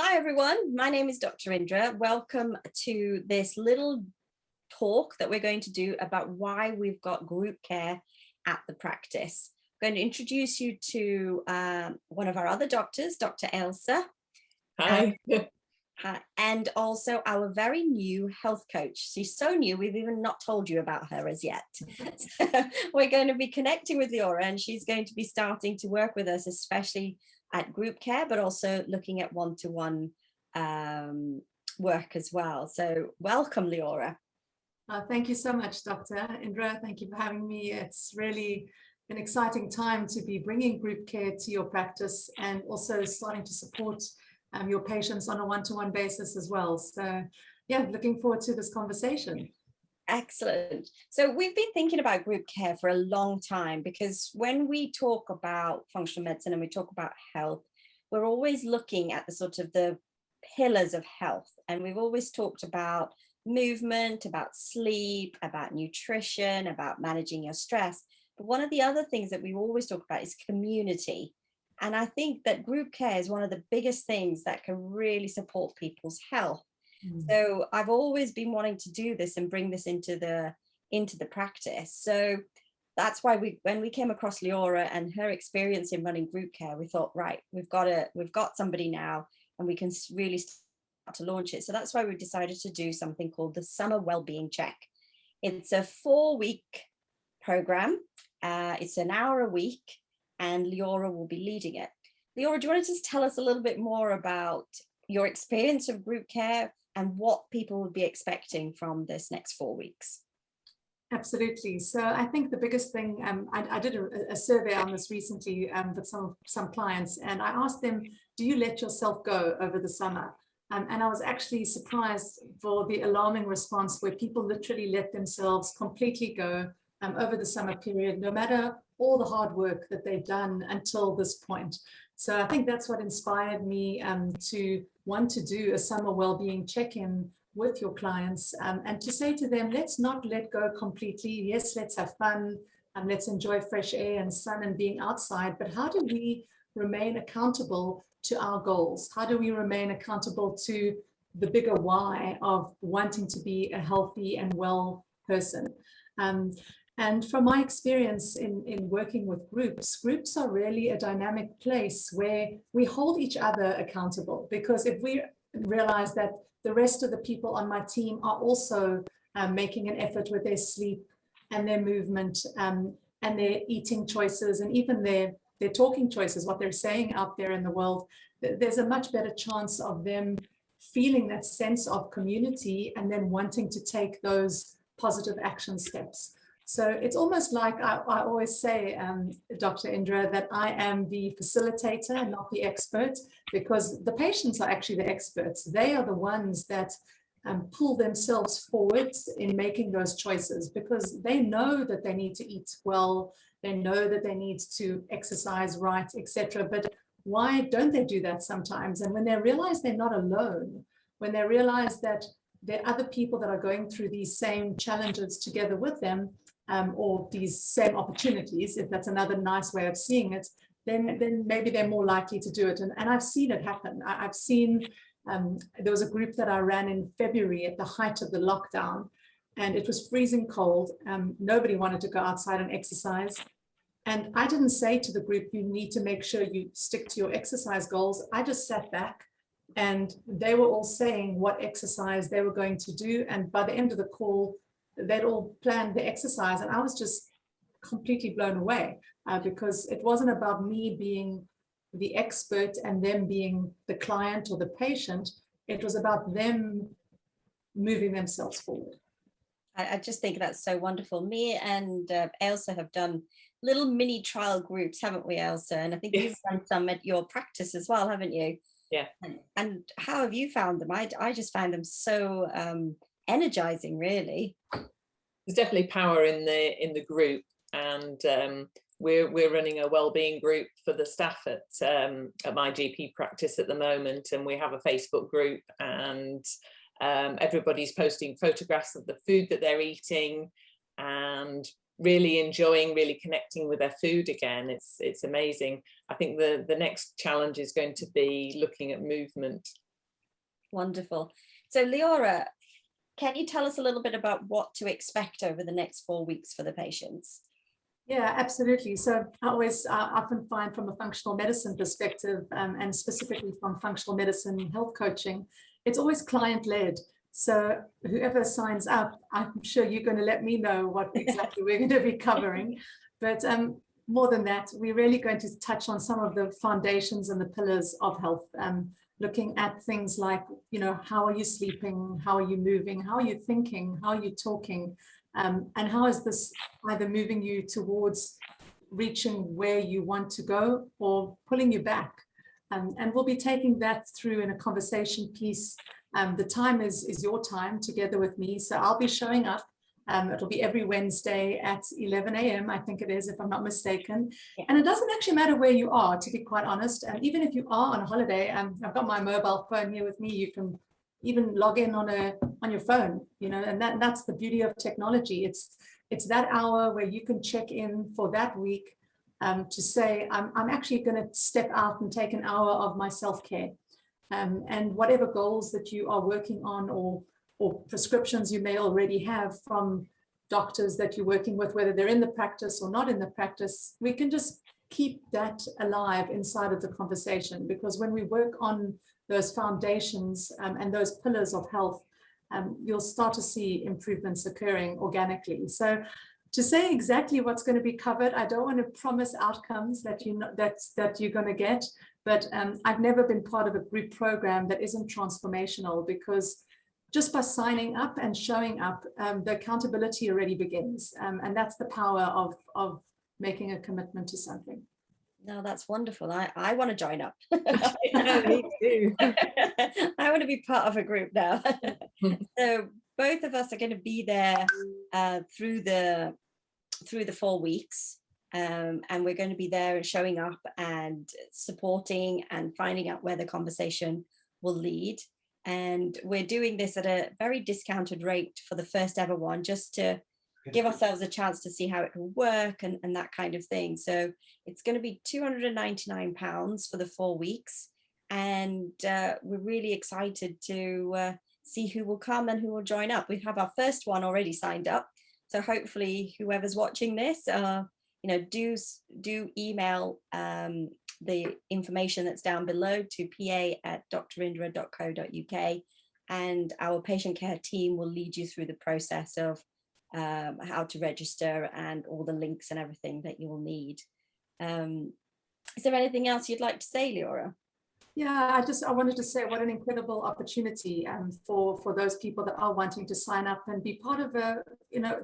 Hi everyone, my name is Dr. Indra. Welcome to this little talk that we're going to do about why we've got group care at the practice. I'm going to introduce you to one of our other doctors, Dr. Elsa. Hi. And also our very new health coach. She's so new, we've even not told you about her as yet. We're going to be connecting with Leora, and she's going to be starting to work with us, especially at group care, but also looking at one-to-one work as well. So welcome, Leora. Thank you so much, Dr. Indra. Thank you for having me. It's really an exciting time to be bringing group care to your practice and also starting to support your patients on a one-to-one basis as well. So yeah, looking forward to this conversation. Excellent. So we've been thinking about group care for a long time, because when we talk about functional medicine and we talk about health, we're always looking at the sort of the pillars of health. And we've always talked about movement, about sleep, about nutrition, about managing your stress. But one of the other things that we always talk about is community. And I think that group care is one of the biggest things that can really support people's health. So I've always been wanting to do this and bring this into the practice. So that's why when we came across Leora and her experience in running group care, we thought, right, we've got somebody now, and we can really start to launch it. So that's why we decided to do something called the Summer Wellbeing Check. It's a 4-week program. It's an hour a week, and Leora will be leading it. Leora, do you want to just tell us a little bit more about your experience of group care and what people would be expecting from this next 4 weeks? Absolutely. So I think the biggest thing, I did a survey on this recently with some clients, and I asked them, do you let yourself go over the summer? And I was actually surprised for the alarming response, where people literally let themselves completely go over the summer period, no matter all the hard work that they've done until this point. So I think that's what inspired me to want to do a summer wellbeing check-in with your clients, and to say to them, let's not let go completely. Yes, let's have fun, and let's enjoy fresh air and sun and being outside, but how do we remain accountable to our goals? How do we remain accountable to the bigger why of wanting to be a healthy and well person? And from my experience in working with groups are really a dynamic place where we hold each other accountable, because if we realize that the rest of the people on my team are also making an effort with their sleep and their movement and their eating choices, and even their talking choices, what they're saying out there in the world, there's a much better chance of them feeling that sense of community and then wanting to take those positive action steps. So it's almost like I always say, Dr. Indra, that I am the facilitator, not the expert, because the patients are actually the experts. They are the ones that pull themselves forward in making those choices, because they know that they need to eat well, they know that they need to exercise right, etc. But why don't they do that sometimes? And when they realize they're not alone, when they realize that there are other people that are going through these same challenges together with them, or these same opportunities, if that's another nice way of seeing it, then maybe they're more likely to do it. And I've seen it happen. I've seen, there was a group that I ran in February at the height of the lockdown, and it was freezing cold. Nobody wanted to go outside and exercise. And I didn't say to the group, you need to make sure you stick to your exercise goals. I just sat back, and they were all saying what exercise they were going to do. And by the end of the call, they'd all planned the exercise, and I was just completely blown away because it wasn't about me being the expert and them being the client or the patient. It was about them moving themselves forward. I just think that's so wonderful. Me and Elsa have done little mini trial groups, haven't we, Elsa? And I think you've done some at your practice as well, haven't you? Yeah. And how have you found them? I just found them so energizing, really. There's definitely power in the group, and we're running a wellbeing group for the staff at my GP practice at the moment, and we have a Facebook group, and everybody's posting photographs of the food that they're eating and really enjoying, really connecting with their food again. It's amazing. I think the next challenge is going to be looking at movement Wonderful. So Leora, can you tell us a little bit about what to expect over the next 4 weeks for the patients? Yeah, absolutely. So I always often find from a functional medicine perspective, and specifically from functional medicine health coaching, it's always client-led. So whoever signs up, I'm sure you're going to let me know what exactly we're going to be covering. But more than that, we're really going to touch on some of the foundations and the pillars of health, looking at things like, how are you sleeping? How are you moving? How are you thinking? How are you talking? And how is this either moving you towards reaching where you want to go or pulling you back? And we'll be taking that through in a conversation piece. The time is your time together with me. So I'll be showing up. It'll be every Wednesday at 11 a.m. I think it is, if I'm not mistaken. Yeah. And it doesn't actually matter where you are, to be quite honest. And even if you are on a holiday, I've got my mobile phone here with me. You can even log in on your phone, and that's the beauty of technology. It's that hour where you can check in for that week, to say, I'm actually going to step out and take an hour of my self-care, and whatever goals that you are working on, or prescriptions you may already have from doctors that you're working with, whether they're in the practice or not in the practice, we can just keep that alive inside of the conversation. Because when we work on those foundations, and those pillars of health, you'll start to see improvements occurring organically. So to say exactly what's going to be covered, I don't want to promise outcomes that you're going to get, but I've never been part of a group program that isn't transformational, because just by signing up and showing up, the accountability already begins, and that's the power of making a commitment to something. No, that's wonderful. I want to join up. Yeah, me too. I want to be part of a group now. So both of us are going to be there through the 4 weeks, and we're going to be there and showing up and supporting and finding out where the conversation will lead. And we're doing this at a very discounted rate for the first ever one, just to give ourselves a chance to see how it can work and that kind of thing. So it's going to be £299 for the 4 weeks. And we're really excited to see who will come and who will join up. We have our first one already signed up. So hopefully whoever's watching this, do email the information that's down below to pa@drindra.co.uk, and our patient care team will lead you through the process of how to register and all the links and everything that you will need. Is there anything else you'd like to say, Leora? Yeah, I wanted to say what an incredible opportunity for those people that are wanting to sign up and be part of the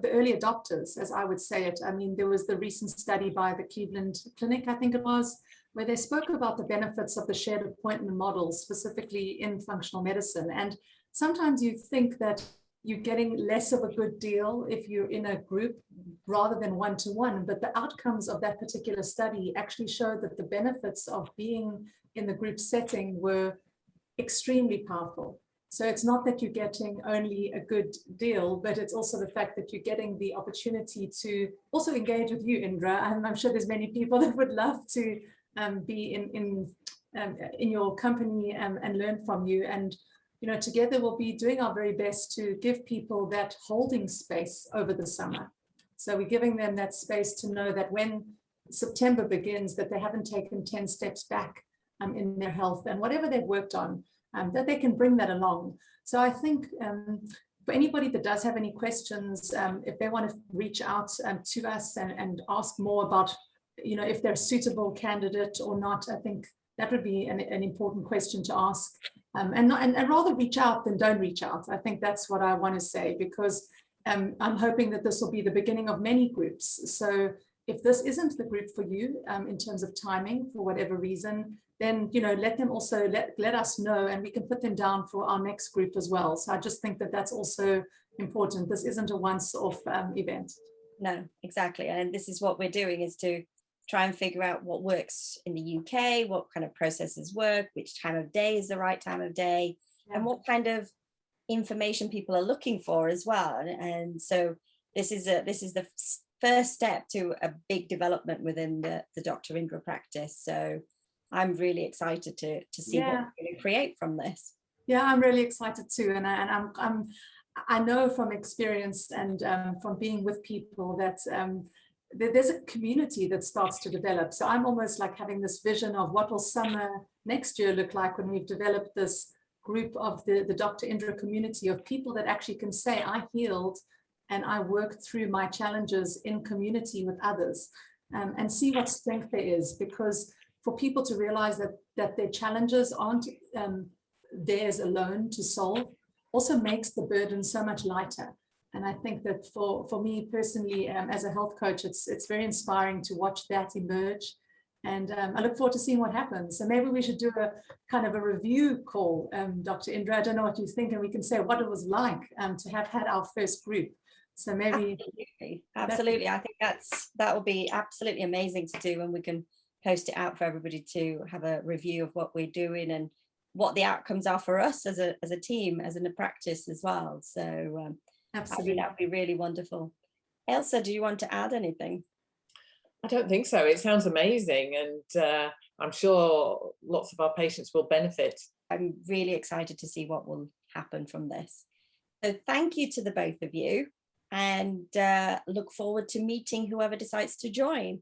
early adopters, as I would say it. I mean, there was the recent study by the Cleveland Clinic, I think it was, where they spoke about the benefits of the shared appointment model, specifically in functional medicine. And sometimes you think that you're getting less of a good deal if you're in a group rather than one-to-one, but the outcomes of that particular study actually showed that the benefits of being in the group setting were extremely powerful. So it's not that you're getting only a good deal, but it's also the fact that you're getting the opportunity to also engage with you, Indra. And I'm sure there's many people that would love to be in your company and learn from you. And together we'll be doing our very best to give people that holding space over the summer. So we're giving them that space to know that when September begins, that they haven't taken 10 steps back in their health, and whatever they've worked on, that they can bring that along. So I think for anybody that does have any questions, if they want to reach out to us and ask more about, if they're a suitable candidate or not, I think that would be an important question to ask. And rather reach out than don't reach out. I think that's what I want to say, because I'm hoping that this will be the beginning of many groups. So if this isn't the group for you in terms of timing, for whatever reason, then let them also let us know, and we can put them down for our next group as well. So I just think that that's also important. This isn't a once-off event. No, exactly. And this is what we're doing, is to try and figure out what works in the UK, what kind of processes work, which time of day is the right time of day, and what kind of information people are looking for as well. And so this is the first step to a big development within the Dr. Indra practice. So I'm really excited to see what we're going to create from this. Yeah, I'm really excited too, and I know from experience and from being with people that there's a community that starts to develop. So I'm almost like having this vision of what will summer next year look like when we've developed this group of the Dr. Indra community of people that actually can say, I healed and I worked through my challenges in community with others, and see what strength there is. Because for people to realize that their challenges aren't theirs alone to solve also makes the burden so much lighter. And I think that for me personally, as a health coach, it's very inspiring to watch that emerge. And I look forward to seeing what happens. So maybe we should do a kind of a review call, Dr. Indra. I don't know what you think, and we can say what it was like to have had our first group. So maybe absolutely. I think that will be absolutely amazing to do, and we can post it out for everybody to have a review of what we're doing and what the outcomes are for us as a team, as in a practice as well. So absolutely, I think that would be really wonderful. Elsa, do you want to add anything? I don't think so. It sounds amazing, and I'm sure lots of our patients will benefit. I'm really excited to see what will happen from this. So thank you to the both of you, and look forward to meeting whoever decides to join.